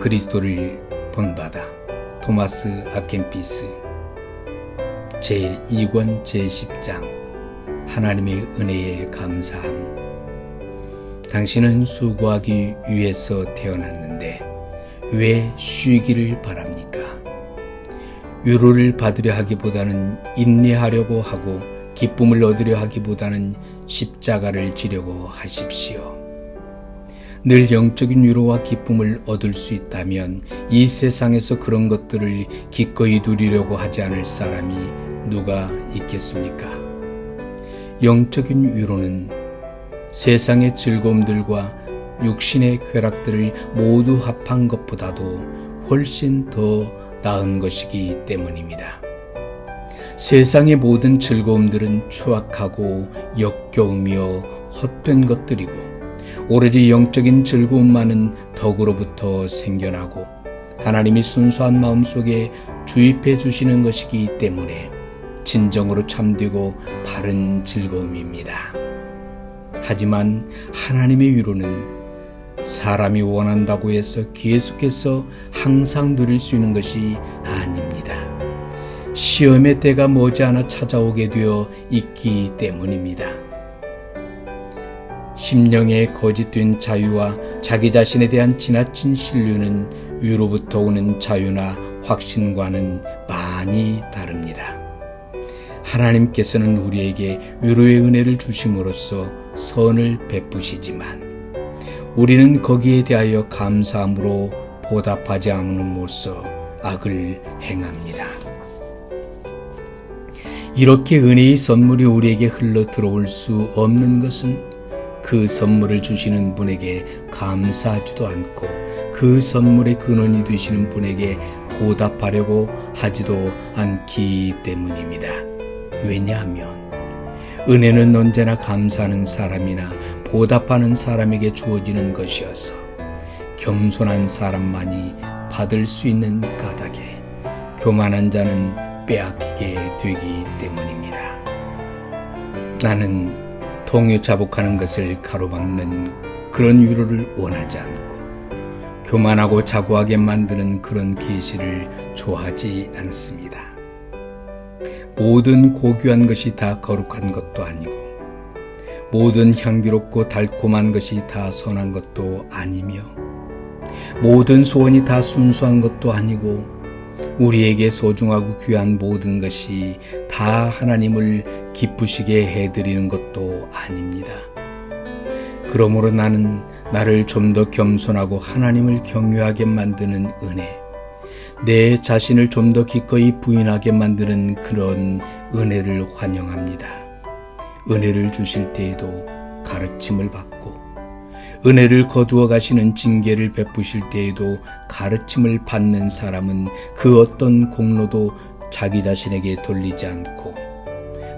그리스도를 본받아 토마스 아켄피스 제2권 제10장 하나님의 은혜에 감사함. 당신은 수고하기 위해서 태어났는데 왜 쉬기를 바랍니까? 위로를 받으려 하기보다는 인내하려고 하고 기쁨을 얻으려 하기보다는 십자가를 지려고 하십시오. 늘 영적인 위로와 기쁨을 얻을 수 있다면 이 세상에서 그런 것들을 기꺼이 누리려고 하지 않을 사람이 누가 있겠습니까? 영적인 위로는 세상의 즐거움들과 육신의 쾌락들을 모두 합한 것보다도 훨씬 더 나은 것이기 때문입니다. 세상의 모든 즐거움들은 추악하고 역겨우며 헛된 것들이고 오로지 영적인 즐거움만은 덕으로부터 생겨나고 하나님이 순수한 마음속에 주입해 주시는 것이기 때문에 진정으로 참되고 바른 즐거움입니다. 하지만 하나님의 위로는 사람이 원한다고 해서 계속해서 항상 누릴 수 있는 것이 아닙니다. 시험의 때가 머지않아 찾아오게 되어 있기 때문입니다. 심령의 거짓된 자유와 자기 자신에 대한 지나친 신뢰는 위로부터 오는 자유나 확신과는 많이 다릅니다. 하나님께서는 우리에게 위로의 은혜를 주심으로써 선을 베푸시지만 우리는 거기에 대하여 감사함으로 보답하지 않음으로써 악을 행합니다. 이렇게 은혜의 선물이 우리에게 흘러 들어올 수 없는 것은 그 선물을 주시는 분에게 감사하지도 않고 그 선물의 근원이 되시는 분에게 보답하려고 하지도 않기 때문입니다. 왜냐하면 은혜는 언제나 감사하는 사람이나 보답하는 사람에게 주어지는 것이어서 겸손한 사람만이 받을 수 있는 까닭에 교만한 자는 빼앗기게 되기 때문입니다. 나는 동요자복하는 것을 가로막는 그런 위로를 원하지 않고 교만하고 자고하게 만드는 그런 계시를 좋아하지 않습니다. 모든 고귀한 것이 다 거룩한 것도 아니고 모든 향기롭고 달콤한 것이 다 선한 것도 아니며 모든 소원이 다 순수한 것도 아니고 우리에게 소중하고 귀한 모든 것이 다 하나님을 기쁘시게 해드리는 것도 아닙니다. 그러므로 나는 나를 좀 더 겸손하고 하나님을 경외하게 만드는 은혜, 내 자신을 좀 더 기꺼이 부인하게 만드는 그런 은혜를 환영합니다. 은혜를 주실 때에도 가르침을 받고 은혜를 거두어 가시는 징계를 베푸실 때에도 가르침을 받는 사람은 그 어떤 공로도 자기 자신에게 돌리지 않고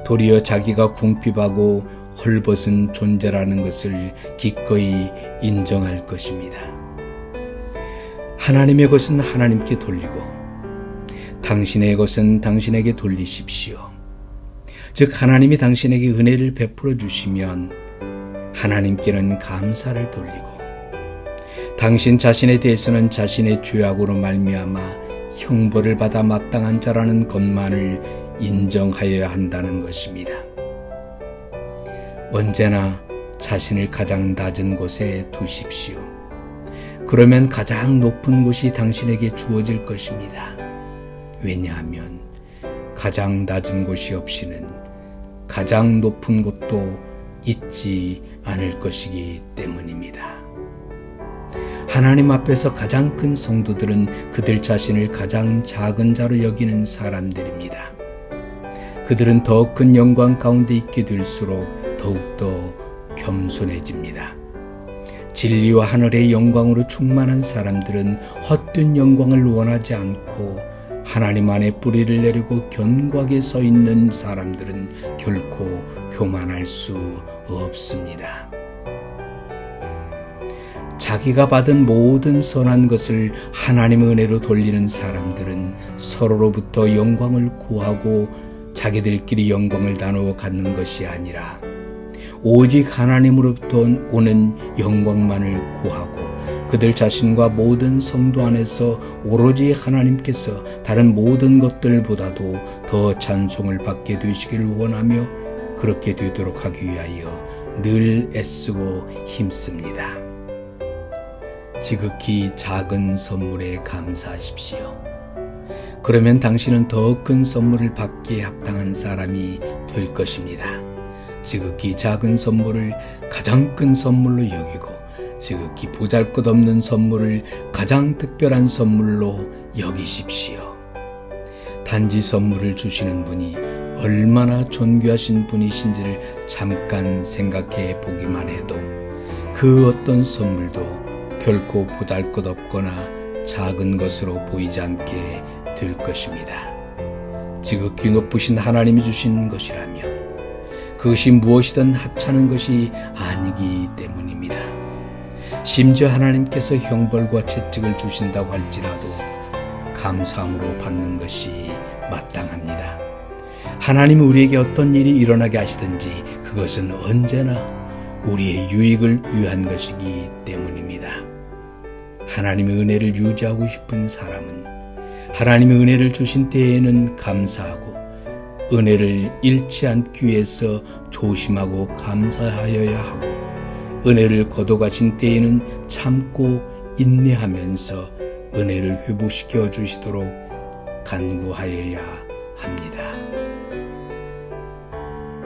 도리어 자기가 궁핍하고 헐벗은 존재라는 것을 기꺼이 인정할 것입니다. 하나님의 것은 하나님께 돌리고 당신의 것은 당신에게 돌리십시오. 즉 하나님이 당신에게 은혜를 베풀어 주시면 하나님께는 감사를 돌리고 당신 자신에 대해서는 자신의 죄악으로 말미암아 형벌을 받아 마땅한 자라는 것만을 인정하여야 한다는 것입니다. 언제나 자신을 가장 낮은 곳에 두십시오. 그러면 가장 높은 곳이 당신에게 주어질 것입니다. 왜냐하면 가장 낮은 곳이 없이는 가장 높은 곳도 있지 않을 것이기 때문입니다. 하나님 앞에서 가장 큰 성도들은 그들 자신을 가장 작은 자로 여기는 사람들입니다. 그들은 더 큰 영광 가운데 있게 될수록 더욱더 겸손해집니다. 진리와 하늘의 영광으로 충만한 사람들은 헛된 영광을 원하지 않고 하나님 안에 뿌리를 내리고 견고하게 서 있는 사람들은 결코 교만할 수 없습니다. 자기가 받은 모든 선한 것을 하나님의 은혜로 돌리는 사람들은 서로로부터 영광을 구하고 자기들끼리 영광을 나누어 갖는 것이 아니라 오직 하나님으로부터 오는 영광만을 구하고 그들 자신과 모든 성도 안에서 오로지 하나님께서 다른 모든 것들보다도 더 찬송을 받게 되시길 원하며 그렇게 되도록 하기 위하여 늘 애쓰고 힘씁니다. 지극히 작은 선물에 감사하십시오. 그러면 당신은 더 큰 선물을 받기에 합당한 사람이 될 것입니다. 지극히 작은 선물을 가장 큰 선물로 여기고 지극히 보잘것없는 선물을 가장 특별한 선물로 여기십시오. 단지 선물을 주시는 분이 얼마나 존귀하신 분이신지를 잠깐 생각해 보기만 해도 그 어떤 선물도 결코 보잘것없거나 작은 것으로 보이지 않게 될 것입니다. 지극히 높으신 하나님이 주신 것이라면 그것이 무엇이든 하찮은 것이 아니기 때문입니다. 심지어 하나님께서 형벌과 채찍을 주신다고 할지라도 감사함으로 받는 것이 마땅합니다. 하나님은 우리에게 어떤 일이 일어나게 하시든지 그것은 언제나 우리의 유익을 위한 것이기 때문입니다. 하나님의 은혜를 유지하고 싶은 사람은 하나님의 은혜를 주신 때에는 감사하고 은혜를 잃지 않기 위해서 조심하고 감사하여야 하고 은혜를 거둬가신 때에는 참고 인내하면서 은혜를 회복시켜 주시도록 간구하여야 합니다.